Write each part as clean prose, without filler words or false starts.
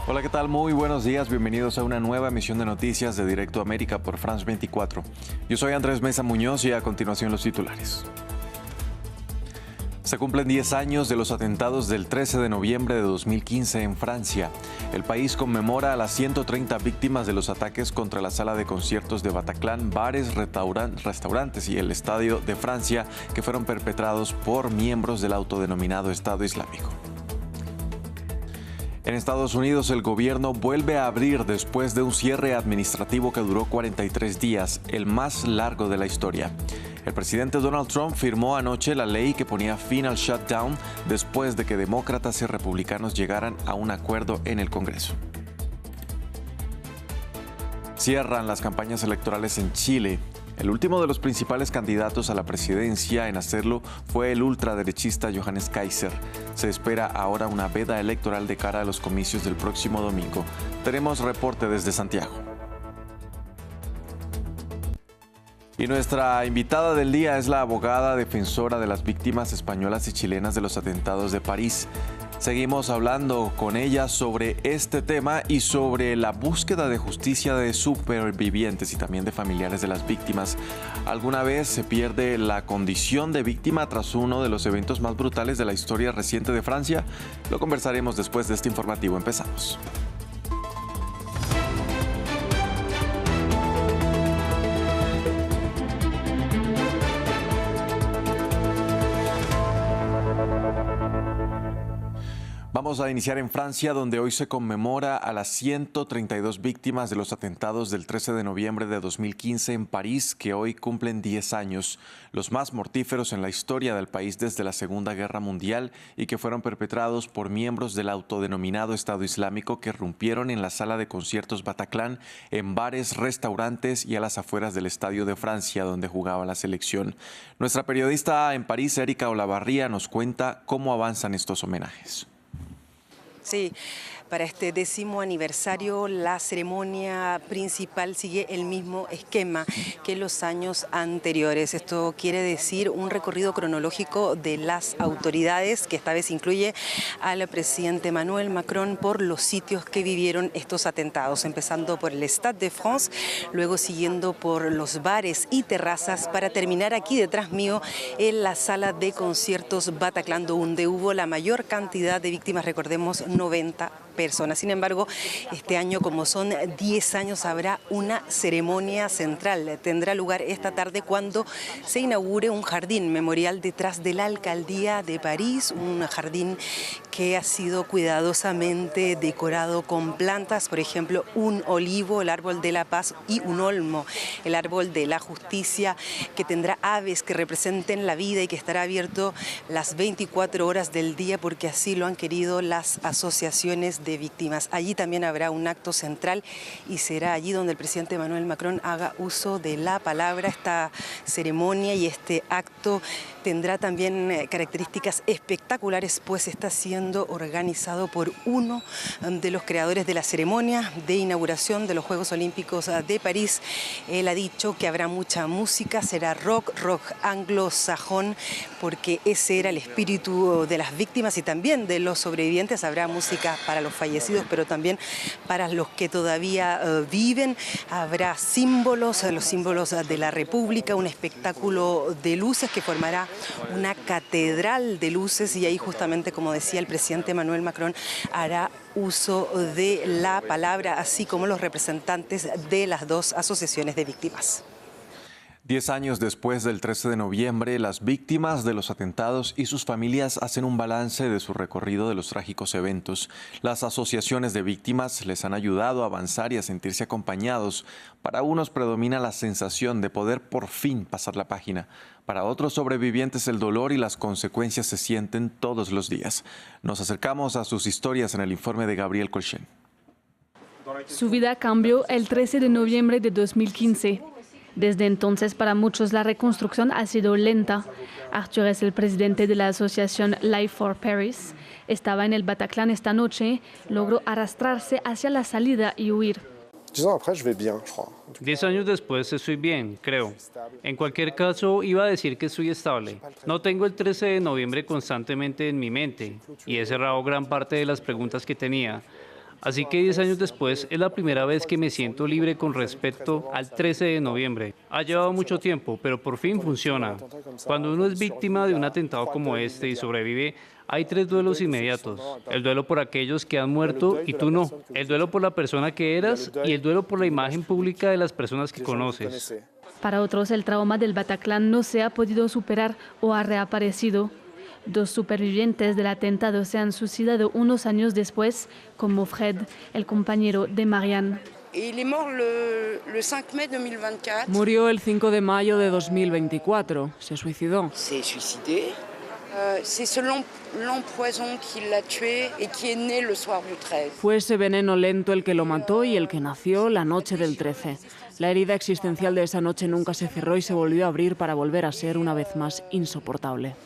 Hola, ¿qué tal? Muy buenos días. Bienvenidos a una nueva emisión de noticias de Directo América por France 24. Yo soy Andrés Mesa Muñoz y a continuación los titulares. Se cumplen 10 años de los atentados del 13 de noviembre de 2015 en Francia. El país conmemora a las 130 víctimas de los ataques contra la sala de conciertos de Bataclan, bares, restaurantes y el Estadio de Francia que fueron perpetrados por miembros del autodenominado Estado Islámico. En Estados Unidos, el gobierno vuelve a abrir después de un cierre administrativo que duró 43 días, el más largo de la historia. El presidente Donald Trump firmó anoche la ley que ponía fin al shutdown después de que demócratas y republicanos llegaran a un acuerdo en el Congreso. Cierran las campañas electorales en Chile. El último de los principales candidatos a la presidencia en hacerlo fue el ultraderechista Johannes Kaiser. Se espera ahora una veda electoral de cara a los comicios del próximo domingo. Tenemos reporte desde Santiago. Y nuestra invitada del día es la abogada defensora de las víctimas españolas y chilenas de los atentados de París. Seguimos hablando con ella sobre este tema y sobre la búsqueda de justicia de supervivientes y también de familiares de las víctimas. ¿Alguna vez se pierde la condición de víctima tras uno de los eventos más brutales de la historia reciente de Francia? Lo conversaremos después de este informativo. Empezamos. Vamos a iniciar en Francia, donde hoy se conmemora a las 132 víctimas de los atentados del 13 de noviembre de 2015 en París, que hoy cumplen 10 años, los más mortíferos en la historia del país desde la Segunda Guerra Mundial y que fueron perpetrados por miembros del autodenominado Estado Islámico que irrumpieron en la sala de conciertos Bataclan, en bares, restaurantes y a las afueras del Estadio de Francia, donde jugaba la selección. Nuestra periodista en París, Erika Olavarría, nos cuenta cómo avanzan estos homenajes. Sí, para este 10º aniversario la ceremonia principal sigue el mismo esquema que los años anteriores. Esto quiere decir un recorrido cronológico de las autoridades, que esta vez incluye al presidente Emmanuel Macron, por los sitios que vivieron estos atentados, empezando por el Stade de France, luego siguiendo por los bares y terrazas, para terminar aquí detrás mío en la sala de conciertos Bataclan, donde hubo la mayor cantidad de víctimas, recordemos, 90 personas. Sin embargo, este año, como son 10 años, habrá una ceremonia central. Tendrá lugar esta tarde cuando se inaugure un jardín memorial detrás de la Alcaldía de París, un jardín que ha sido cuidadosamente decorado con plantas, por ejemplo, un olivo, el árbol de la paz, y un olmo, el árbol de la justicia, que tendrá aves que representen la vida y que estará abierto las 24 horas del día, porque así lo han querido las asociaciones de víctimas. Allí también habrá un acto central y será allí donde el presidente Emmanuel Macron haga uso de la palabra. Esta ceremonia y este acto tendrá también características espectaculares, pues está siendo organizado por uno de los creadores de la ceremonia de inauguración de los Juegos Olímpicos de París. Él ha dicho que habrá mucha música, será rock anglosajón, porque ese era el espíritu de las víctimas y también de los sobrevivientes. Habrá música para los fallecidos, pero también para los que todavía viven. Habrá símbolos, los símbolos de la República, un espectáculo de luces que formará una catedral de luces, y ahí justamente, como decía el presidente Emmanuel Macron, hará uso de la palabra, así como los representantes de las dos asociaciones de víctimas. 10 años después del 13 de noviembre, las víctimas de los atentados y sus familias hacen un balance de su recorrido de los trágicos eventos. Las asociaciones de víctimas les han ayudado a avanzar y a sentirse acompañados. Para unos predomina la sensación de poder por fin pasar la página. Para otros sobrevivientes, el dolor y las consecuencias se sienten todos los días. Nos acercamos a sus historias en el informe de Gabriel Colchen. Su vida cambió el 13 de noviembre de 2015. Desde entonces, para muchos, la reconstrucción ha sido lenta. Arthur es el presidente de la asociación Life for Paris. Estaba en el Bataclan esta noche, logró arrastrarse hacia la salida y huir. 10 años después estoy bien, creo. En cualquier caso, iba a decir que estoy estable. No tengo el 13 de noviembre constantemente en mi mente y he cerrado gran parte de las preguntas que tenía. Así que 10 años después es la primera vez que me siento libre con respecto al 13 de noviembre. Ha llevado mucho tiempo, pero por fin funciona. Cuando uno es víctima de un atentado como este y sobrevive, hay 3 duelos inmediatos. El duelo por aquellos que han muerto y tú no. El duelo por la persona que eras y el duelo por la imagen pública de las personas que conoces. Para otros, el trauma del Bataclan no se ha podido superar o ha reaparecido. 2 supervivientes del atentado se han suicidado unos años después, como Fred, el compañero de Marianne. Murió el 5 de mayo de 2024. Se suicidó. Fue ese veneno lento el que lo mató y el que nació la noche del 13. La herida existencial de esa noche nunca se cerró y se volvió a abrir para volver a ser una vez más insoportable.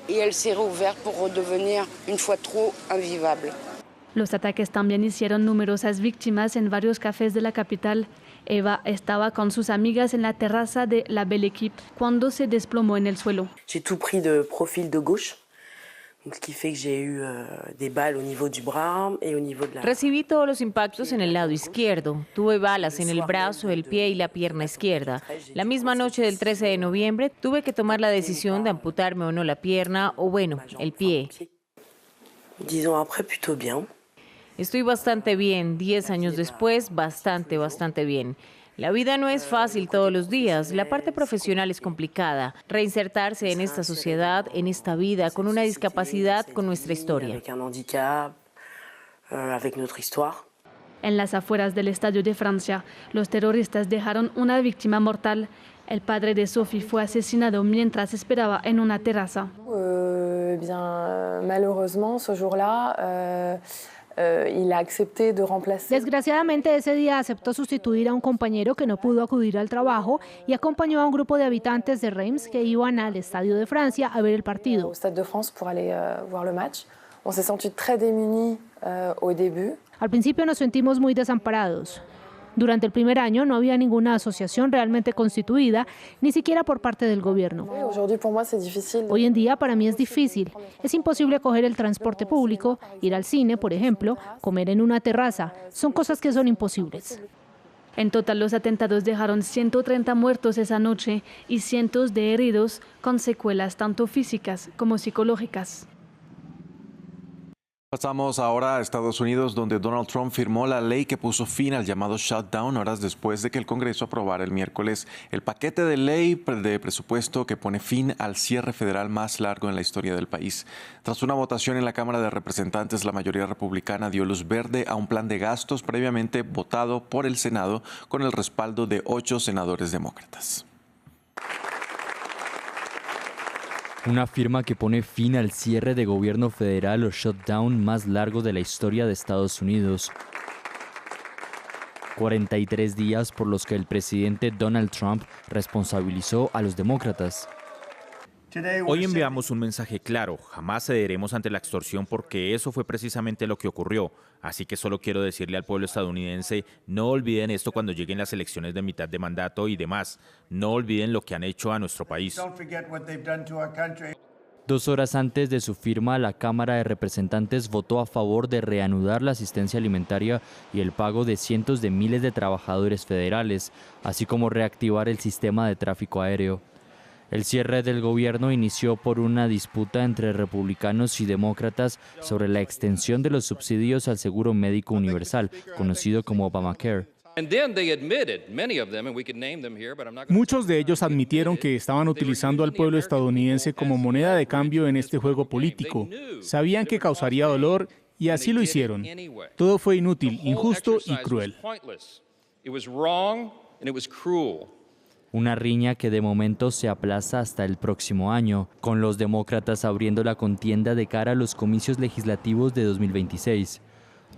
Los ataques también hicieron numerosas víctimas en varios cafés de la capital. Eva estaba con sus amigas en la terraza de La Belle Équipe cuando se desplomó en el suelo. J'ai tout pris de profil de gauche. Ce qui fait que j'ai eu des balles au niveau du bras et au niveau de la... Recibí todos los impactos en el lado izquierdo. Tuve balas en el brazo, el pie y la pierna izquierda. La misma noche del 13 de noviembre tuve que tomar la decisión de amputarme o no la pierna o bueno, el pie. Disons après plutôt bien. Estoy bastante bien, 10 años después, bastante bien. La vida no es fácil todos los días, la parte profesional es complicada. Reinsertarse en esta sociedad, en esta vida, con una discapacidad, con nuestra historia. En las afueras del Estadio de Francia, los terroristas dejaron una víctima mortal. El padre de Sophie fue asesinado mientras esperaba en una terraza. Malheureusement, ce jour-là, Desgraciadamente, ese día aceptó sustituir a un compañero que no pudo acudir al trabajo y acompañó a un grupo de habitantes de Reims que iban al Estadio de Francia a ver el partido. Al principio nos sentimos muy desamparados. Durante el primer año no había ninguna asociación realmente constituida, ni siquiera por parte del gobierno. Hoy en día para mí es difícil. Es imposible coger el transporte público, ir al cine, por ejemplo, comer en una terraza. Son cosas que son imposibles. En total, los atentados dejaron 130 muertos esa noche y cientos de heridos con secuelas tanto físicas como psicológicas. Pasamos ahora a Estados Unidos, donde Donald Trump firmó la ley que puso fin al llamado shutdown horas después de que el Congreso aprobara el miércoles el paquete de ley de presupuesto que pone fin al cierre federal más largo en la historia del país. Tras una votación en la Cámara de Representantes, la mayoría republicana dio luz verde a un plan de gastos previamente votado por el Senado con el respaldo de 8 senadores demócratas. Una firma que pone fin al cierre de gobierno federal o shutdown más largo de la historia de Estados Unidos. 43 días por los que el presidente Donald Trump responsabilizó a los demócratas. Hoy enviamos un mensaje claro, jamás cederemos ante la extorsión porque eso fue precisamente lo que ocurrió. Así que solo quiero decirle al pueblo estadounidense, no olviden esto cuando lleguen las elecciones de mitad de mandato y demás. No olviden lo que han hecho a nuestro país. 2 horas antes de su firma, la Cámara de Representantes votó a favor de reanudar la asistencia alimentaria y el pago de cientos de miles de trabajadores federales, así como reactivar el sistema de tráfico aéreo. El cierre del gobierno inició por una disputa entre republicanos y demócratas sobre la extensión de los subsidios al seguro médico universal, conocido como Obamacare. Muchos de ellos admitieron que estaban utilizando al pueblo estadounidense como moneda de cambio en este juego político. Sabían que causaría dolor y así lo hicieron. Todo fue inútil, injusto y cruel. Una riña que de momento se aplaza hasta el próximo año, con los demócratas abriendo la contienda de cara a los comicios legislativos de 2026.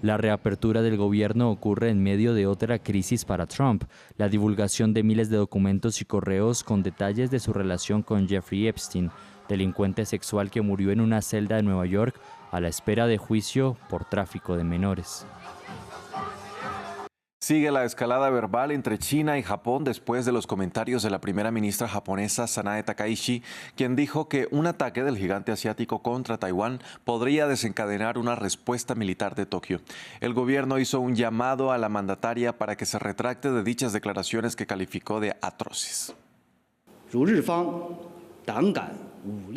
La reapertura del gobierno ocurre en medio de otra crisis para Trump, la divulgación de miles de documentos y correos con detalles de su relación con Jeffrey Epstein, delincuente sexual que murió en una celda de Nueva York a la espera de juicio por tráfico de menores. Sigue la escalada verbal entre China y Japón después de los comentarios de la primera ministra japonesa Sanae Takaichi, quien dijo que un ataque del gigante asiático contra Taiwán podría desencadenar una respuesta militar de Tokio. El gobierno hizo un llamado a la mandataria para que se retracte de dichas declaraciones que calificó de atroces.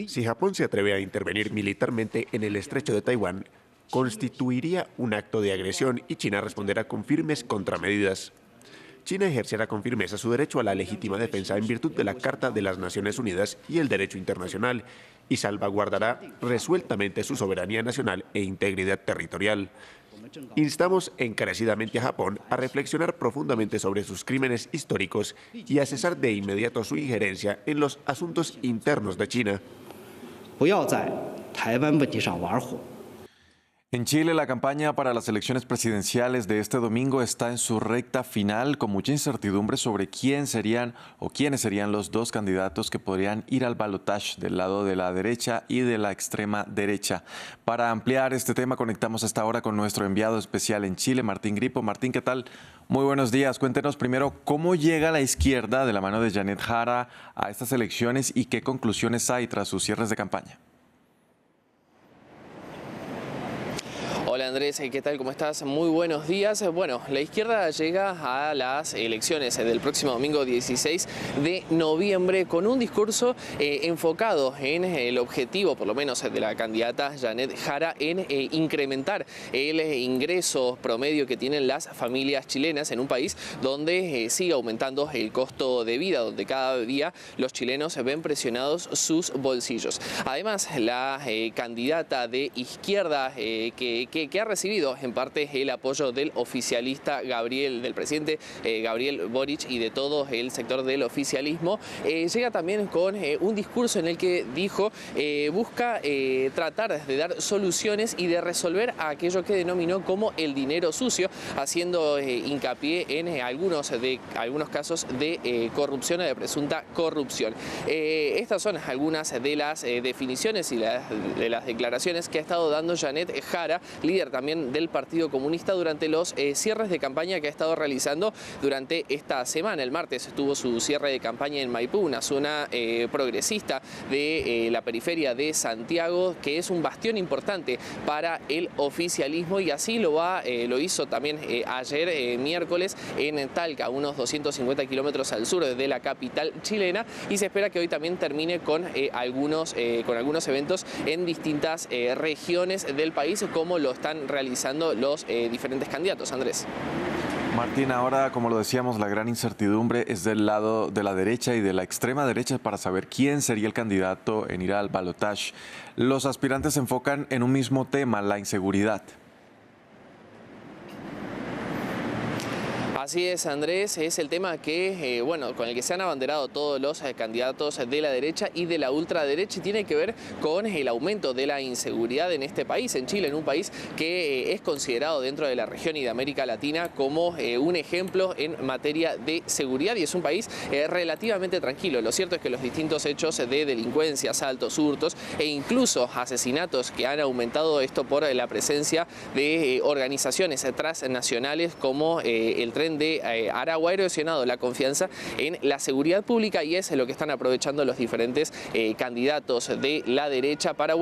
Si Japón se atreve a intervenir militarmente en el estrecho de Taiwán, constituiría un acto de agresión y China responderá con firmes contramedidas. China ejercerá con firmeza su derecho a la legítima defensa en virtud de la Carta de las Naciones Unidas y el derecho internacional y salvaguardará resueltamente su soberanía nacional e integridad territorial. Instamos encarecidamente a Japón a reflexionar profundamente sobre sus crímenes históricos y a cesar de inmediato su injerencia en los asuntos internos de China. En Chile, la campaña para las elecciones presidenciales de este domingo está en su recta final, con mucha incertidumbre sobre quiénes serían los dos candidatos que podrían ir al balotaje del lado de la derecha y de la extrema derecha. Para ampliar este tema, conectamos hasta ahora con nuestro enviado especial en Chile, Martín Gripo. Martín, ¿qué tal? Muy buenos días. Cuéntenos primero cómo llega la izquierda de la mano de Janet Jara a estas elecciones y qué conclusiones hay tras sus cierres de campaña. Hola Andrés, ¿qué tal? ¿Cómo estás? Muy buenos días. Bueno, la izquierda llega a las elecciones del próximo domingo 16 de noviembre con un discurso enfocado en el objetivo, por lo menos de la candidata Janet Jara, en incrementar el ingreso promedio que tienen las familias chilenas en un país donde sigue aumentando el costo de vida, donde cada día los chilenos ven presionados sus bolsillos. Además, la candidata de izquierda que ha recibido en parte el apoyo del oficialista del presidente Gabriel Boric y de todo el sector del oficialismo, llega también con un discurso en el que dijo busca tratar de dar soluciones y de resolver aquello que denominó como el dinero sucio, haciendo hincapié en algunos casos de corrupción o de presunta corrupción. Estas son algunas de las definiciones y de las declaraciones que ha estado dando Janet Jara, líder también del Partido Comunista, durante los cierres de campaña que ha estado realizando durante esta semana. El martes tuvo su cierre de campaña en Maipú, una zona progresista de la periferia de Santiago, que es un bastión importante para el oficialismo, y así lo hizo también ayer miércoles en Talca, unos 250 kilómetros al sur de la capital chilena, y se espera que hoy también termine con algunos eventos en distintas regiones del país, como lo están realizando los diferentes candidatos. Andrés. Martín, ahora, como lo decíamos, la gran incertidumbre es del lado de la derecha y de la extrema derecha para saber quién sería el candidato en ir al balotaje. Los aspirantes se enfocan en un mismo tema, la inseguridad. Así es, Andrés, es el tema que, con el que se han abanderado todos los candidatos de la derecha y de la ultraderecha, y tiene que ver con el aumento de la inseguridad en este país, en Chile, en un país que es considerado dentro de la región y de América Latina como un ejemplo en materia de seguridad, y es un país relativamente tranquilo. Lo cierto es que los distintos hechos de delincuencia, asaltos, hurtos e incluso asesinatos que han aumentado, esto por la presencia de organizaciones transnacionales como el Tren de Aragua, ha erosionado la confianza en la seguridad pública, y es lo que están aprovechando los diferentes candidatos de la derecha para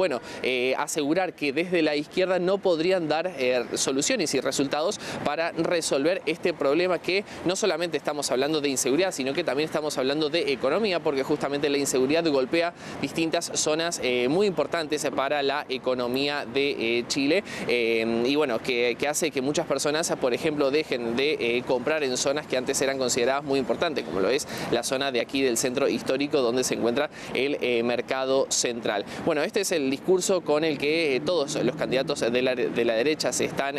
asegurar que desde la izquierda no podrían dar soluciones y resultados para resolver este problema, que no solamente estamos hablando de inseguridad, sino que también estamos hablando de economía, porque justamente la inseguridad golpea distintas zonas muy importantes para la economía de Chile, que hace que muchas personas, por ejemplo, dejen de comprar en zonas que antes eran consideradas muy importantes, como lo es la zona de aquí del centro histórico, donde se encuentra el mercado central. Bueno, este es el discurso con el que todos los candidatos de la derecha se están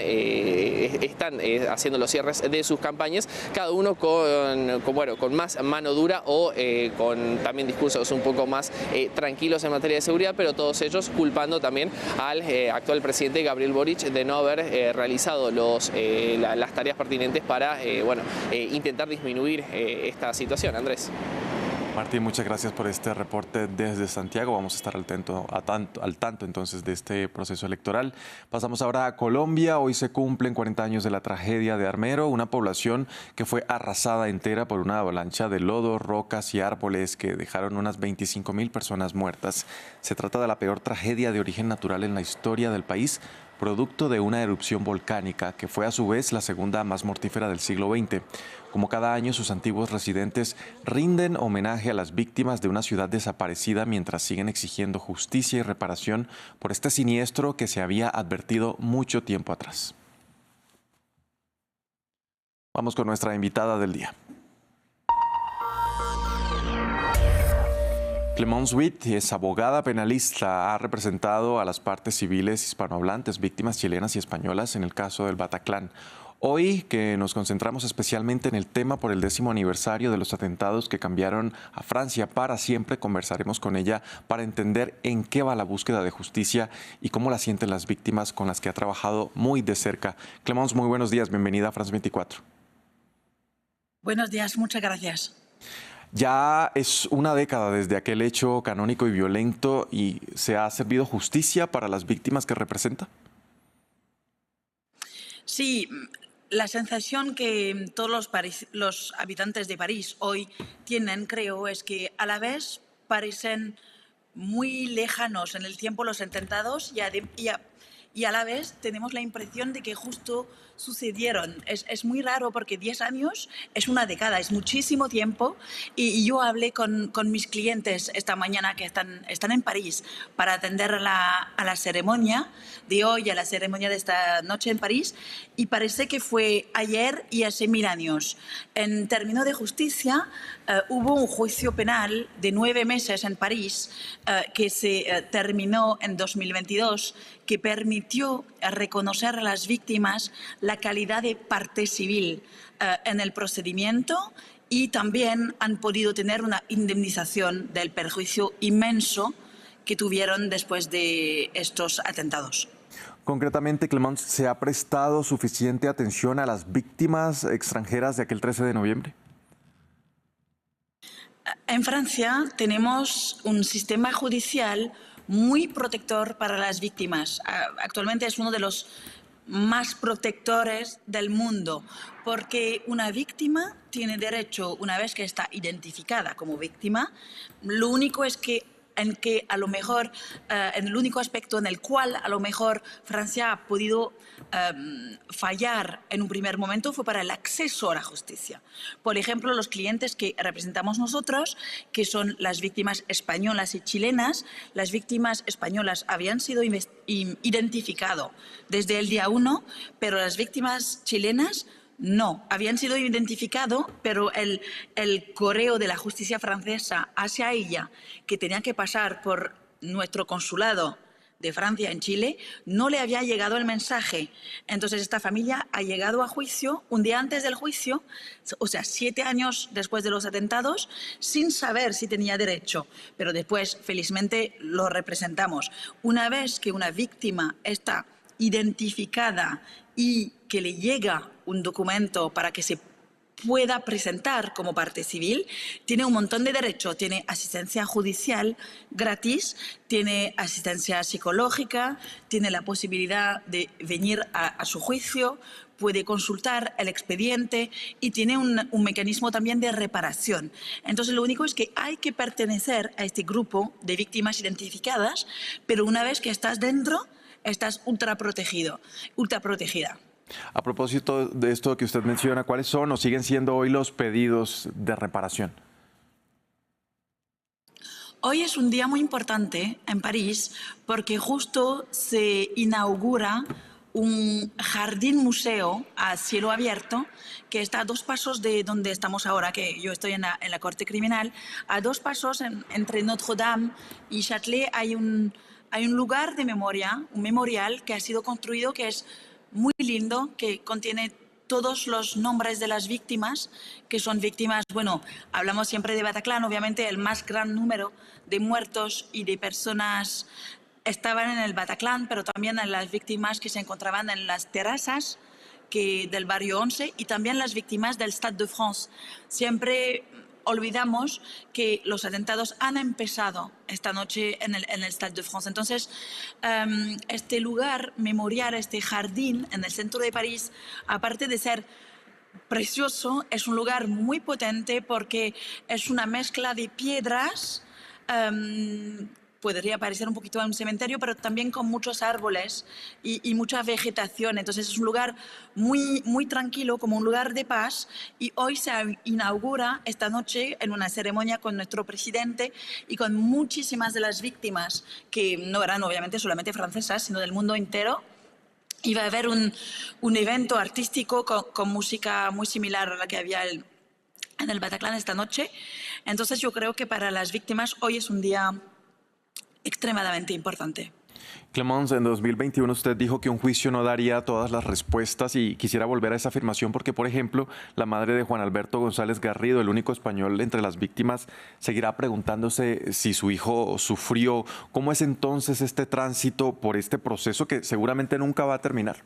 haciendo los cierres de sus campañas, cada uno con más mano dura o con también discursos un poco más tranquilos en materia de seguridad, pero todos ellos culpando también al actual presidente Gabriel Boric de no haber realizado las tareas pertinentes para intentar disminuir esta situación. Andrés. Martín, muchas gracias por este reporte desde Santiago. Vamos a estar al tanto entonces de este proceso electoral. Pasamos ahora a Colombia. Hoy se cumplen 40 años de la tragedia de Armero, una población que fue arrasada entera por una avalancha de lodo, rocas y árboles que dejaron unas 25.000 personas muertas. Se trata de la peor tragedia de origen natural en la historia del país, producto de una erupción volcánica que fue a su vez la segunda más mortífera del siglo XX. Como cada año, sus antiguos residentes rinden homenaje a las víctimas de una ciudad desaparecida mientras siguen exigiendo justicia y reparación por este siniestro que se había advertido mucho tiempo atrás. Vamos con nuestra invitada del día. Clémence Witt es abogada penalista, ha representado a las partes civiles hispanohablantes, víctimas chilenas y españolas en el caso del Bataclan. Hoy, que nos concentramos especialmente en el tema por el 10º aniversario de los atentados que cambiaron a Francia para siempre, conversaremos con ella para entender en qué va la búsqueda de justicia y cómo la sienten las víctimas con las que ha trabajado muy de cerca. Clémence, muy buenos días, bienvenida a France 24. Buenos días, muchas gracias. Ya es una década desde aquel hecho canónico y violento y ¿se ha servido justicia para las víctimas que representa? Sí, la sensación que todos los habitantes de París hoy tienen, creo, es que a la vez parecen muy lejanos en el tiempo los atentados y a la vez tenemos la impresión de que justo sucedieron. Es muy raro porque 10 años es una década, es muchísimo tiempo y yo hablé con mis clientes esta mañana que están en París para atender a la ceremonia de hoy, a la ceremonia de esta noche en París y parece que fue ayer y hace 1000 años. En términos de justicia, hubo un juicio penal de 9 meses en París que se terminó en 2022 que permitió reconocer a las víctimas la calidad de parte civil en el procedimiento y también han podido tener una indemnización del perjuicio inmenso que tuvieron después de estos atentados. Concretamente, Clémence, ¿se ha prestado suficiente atención a las víctimas extranjeras de aquel 13 de noviembre? En Francia tenemos un sistema judicial muy protector para las víctimas. Actualmente es uno de los más protectores del mundo, porque una víctima tiene derecho, una vez que está identificada como víctima, lo único es que en el único aspecto en el cual a lo mejor Francia ha podido fallar en un primer momento fue para el acceso a la justicia. Por ejemplo, los clientes que representamos nosotros, que son las víctimas españolas y chilenas, las víctimas españolas habían sido identificadas desde el día 1, pero las víctimas chilenas no, habían sido identificados, pero el correo de la justicia francesa hacia ella, que tenía que pasar por nuestro consulado de Francia en Chile, no le había llegado el mensaje. Entonces esta familia ha llegado a juicio un día antes del juicio, o sea, 7 años después de los atentados, sin saber si tenía derecho. Pero después, felizmente, lo representamos. Una vez que una víctima está identificada y que le llega un documento para que se pueda presentar como parte civil, tiene un montón de derechos. Tiene asistencia judicial gratis, tiene asistencia psicológica, tiene la posibilidad de venir a su juicio, puede consultar el expediente y tiene un mecanismo también de reparación. Entonces, lo único es que hay que pertenecer a este grupo de víctimas identificadas, pero una vez que estás dentro, estás ultra protegida. A propósito de esto que usted menciona, ¿cuáles son o siguen siendo hoy los pedidos de reparación? Hoy es un día muy importante en París porque justo se inaugura un jardín museo a cielo abierto que está a 2 pasos de donde estamos ahora, que yo estoy en la Corte Criminal. A 2 pasos entre Notre-Dame y Châtelet hay un lugar de memoria, un memorial que ha sido construido, que es muy lindo, que contiene todos los nombres de las víctimas, que son víctimas, bueno, hablamos siempre de Bataclan, obviamente el más gran número de muertos y de personas estaban en el Bataclan, pero también en las víctimas que se encontraban en las terrazas del barrio 11 y también las víctimas del Stade de France. Siempre olvidamos que los atentados han empezado esta noche en el Stade de France. Entonces, este lugar memorial, este jardín en el centro de París, aparte de ser precioso, es un lugar muy potente porque es una mezcla de piedras, podría parecer un poquito un cementerio, pero también con muchos árboles y mucha vegetación. Entonces es un lugar muy tranquilo, como un lugar de paz. Y hoy se inaugura esta noche en una ceremonia con nuestro presidente y con muchísimas de las víctimas, que no eran obviamente solamente francesas, sino del mundo entero. Y va a haber un evento artístico con música muy similar a la que había en el Bataclan esta noche. Entonces yo creo que para las víctimas hoy es un día extremadamente importante. Clémence, en 2021 usted dijo que un juicio no daría todas las respuestas y quisiera volver a esa afirmación porque, por ejemplo, la madre de Juan Alberto González Garrido, el único español entre las víctimas, seguirá preguntándose si su hijo sufrió. ¿Cómo es entonces este tránsito por este proceso que seguramente nunca va a terminar?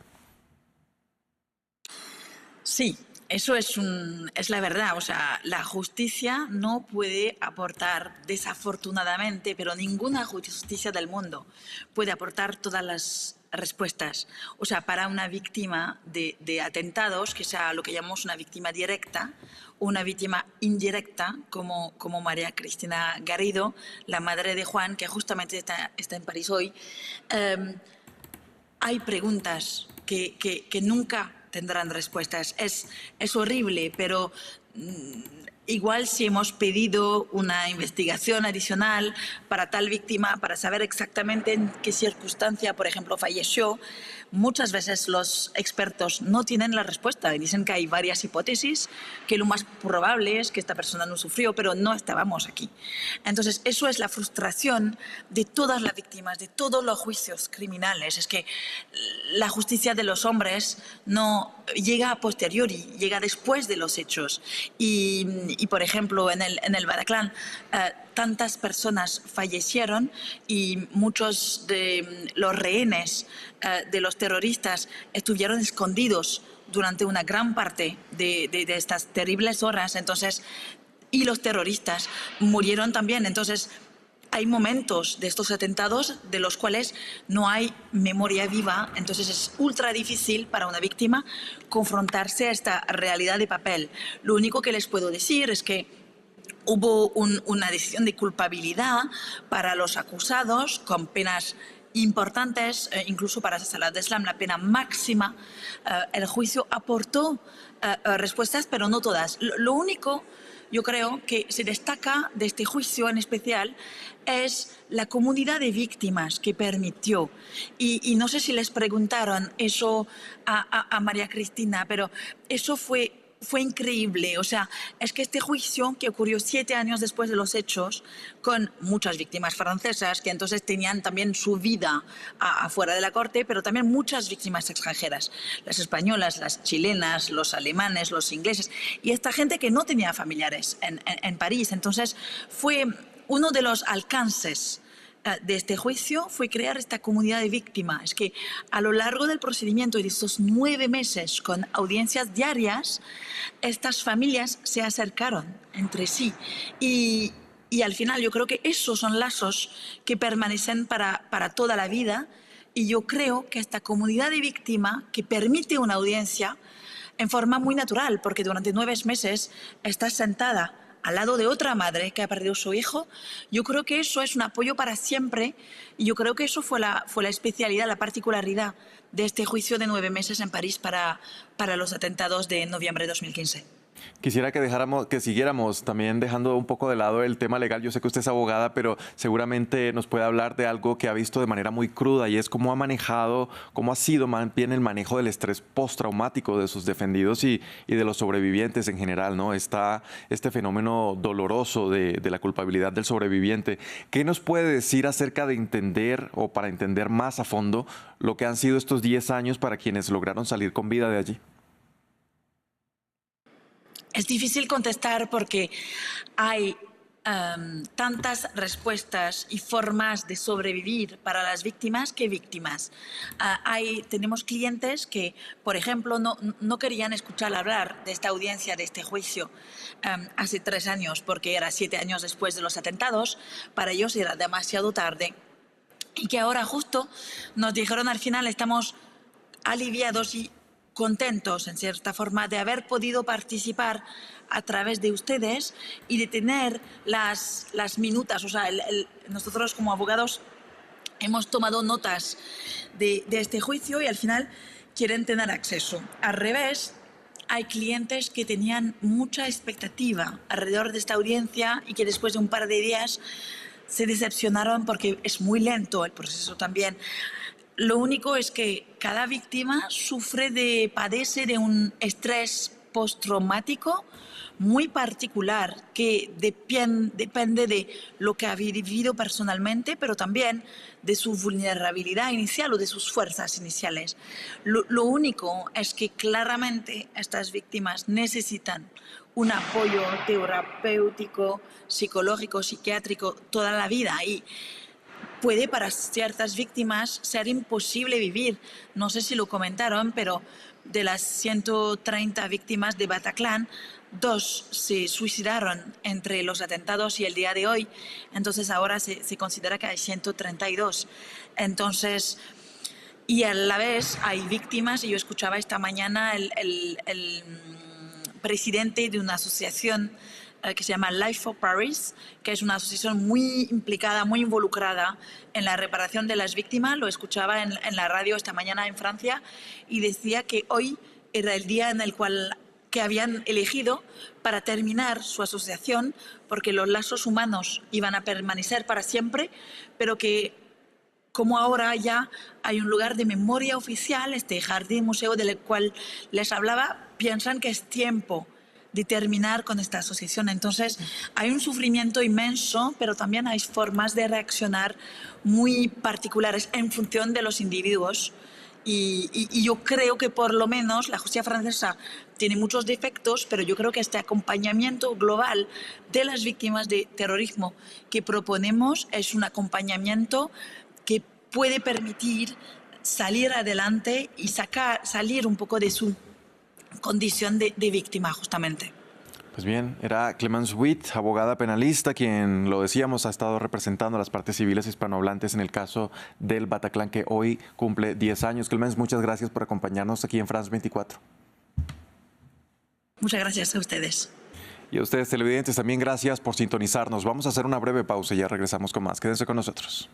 Sí. Eso es la verdad, o sea, la justicia no puede aportar, desafortunadamente, pero ninguna justicia del mundo puede aportar todas las respuestas. O sea, para una víctima de atentados, que sea lo que llamamos una víctima directa, o una víctima indirecta, como María Cristina Garrido, la madre de Juan, que justamente está en París hoy, hay preguntas que nunca tendrán respuestas. Es horrible, pero igual si hemos pedido una investigación adicional para tal víctima, para saber exactamente en qué circunstancia, por ejemplo, falleció, muchas veces los expertos no tienen la respuesta y dicen que hay varias hipótesis, que lo más probable es que esta persona no sufrió, pero no estábamos aquí. Entonces, eso es la frustración de todas las víctimas, de todos los juicios criminales. Es que la justicia de los hombres no llega a posteriori, llega después de los hechos. Y por ejemplo, en el Bataclan, tantas personas fallecieron y muchos de los rehenes de los terroristas estuvieron escondidos durante una gran parte de estas terribles horas. Entonces, y los terroristas murieron también. Entonces, hay momentos de estos atentados de los cuales no hay memoria viva, entonces es ultra difícil para una víctima confrontarse a esta realidad de papel. Lo único que les puedo decir es que hubo una decisión de culpabilidad para los acusados con penas importantes, incluso para Salah Abdeslam la pena máxima. El juicio aportó respuestas, pero no todas. Lo único, yo creo, que se destaca de este juicio en especial es la comunidad de víctimas que permitió. Y no sé si les preguntaron eso a María Cristina, pero eso fue increíble. O sea, es que este juicio, que ocurrió 7 años después de los hechos, con muchas víctimas francesas que entonces tenían también su vida afuera de la corte, pero también muchas víctimas extranjeras, las españolas, las chilenas, los alemanes, los ingleses, y esta gente que no tenía familiares en París. Entonces, fue uno de los alcances de este juicio fue crear esta comunidad de víctimas. Es que a lo largo del procedimiento y de estos 9 meses con audiencias diarias, estas familias se acercaron entre sí y al final yo creo que esos son lazos que permanecen para toda la vida, y yo creo que esta comunidad de víctimas que permite una audiencia en forma muy natural, porque durante 9 meses estás sentada al lado de otra madre que ha perdido su hijo. Yo creo que eso es un apoyo para siempre, y yo creo que eso fue la especialidad, la particularidad de este juicio de 9 meses en París para los atentados de noviembre de 2015. Quisiera que siguiéramos también dejando un poco de lado el tema legal. Yo sé que usted es abogada, pero seguramente nos puede hablar de algo que ha visto de manera muy cruda, y es cómo ha sido más bien el manejo del estrés postraumático de sus defendidos y de los sobrevivientes en general, ¿no? Está este fenómeno doloroso de la culpabilidad del sobreviviente. ¿Qué nos puede decir acerca de entender, o para entender más a fondo, lo que han sido estos 10 años para quienes lograron salir con vida de allí? Es difícil contestar porque hay tantas respuestas y formas de sobrevivir para las víctimas que víctimas. Tenemos clientes que, por ejemplo, no querían escuchar hablar de esta audiencia, de este juicio, hace 3 años, porque era 7 años después de los atentados. Para ellos era demasiado tarde. Y que ahora justo nos dijeron al final, estamos aliviados y contentos, en cierta forma, de haber podido participar a través de ustedes y de tener las minutas. O sea, nosotros como abogados hemos tomado notas de este juicio y al final quieren tener acceso. Al revés, hay clientes que tenían mucha expectativa alrededor de esta audiencia y que después de un par de días se decepcionaron porque es muy lento el proceso también. Lo único es que cada víctima padece de un estrés postraumático muy particular que depende de lo que ha vivido personalmente, pero también de su vulnerabilidad inicial o de sus fuerzas iniciales. Lo único es que claramente estas víctimas necesitan un apoyo terapéutico, psicológico, psiquiátrico toda la vida y puede para ciertas víctimas ser imposible vivir. No sé si lo comentaron, pero de las 130 víctimas de Bataclan, 2 se suicidaron entre los atentados y el día de hoy. Entonces ahora se considera que hay 132. Entonces, y a la vez hay víctimas, y yo escuchaba esta mañana el presidente de una asociación que se llama Life for Paris, que es una asociación muy implicada, muy involucrada en la reparación de las víctimas. Lo escuchaba en la radio esta mañana en Francia y decía que hoy era el día en el cual que habían elegido para terminar su asociación, porque los lazos humanos iban a permanecer para siempre, pero que como ahora ya hay un lugar de memoria oficial, este jardín museo del cual les hablaba, piensan que es tiempo de terminar con esta asociación. Entonces hay un sufrimiento inmenso, pero también hay formas de reaccionar muy particulares en función de los individuos. Y yo creo que por lo menos la justicia francesa tiene muchos defectos, pero yo creo que este acompañamiento global de las víctimas de terrorismo que proponemos es un acompañamiento que puede permitir salir adelante y salir un poco de su condición de víctima, justamente. Pues bien, era Clemence Witt, abogada penalista, quien, lo decíamos, ha estado representando a las partes civiles hispanohablantes en el caso del Bataclan, que hoy cumple 10 años. Clemence, muchas gracias por acompañarnos aquí en France 24. Muchas gracias a ustedes. Y a ustedes, televidentes, también gracias por sintonizarnos. Vamos a hacer una breve pausa y ya regresamos con más. Quédense con nosotros.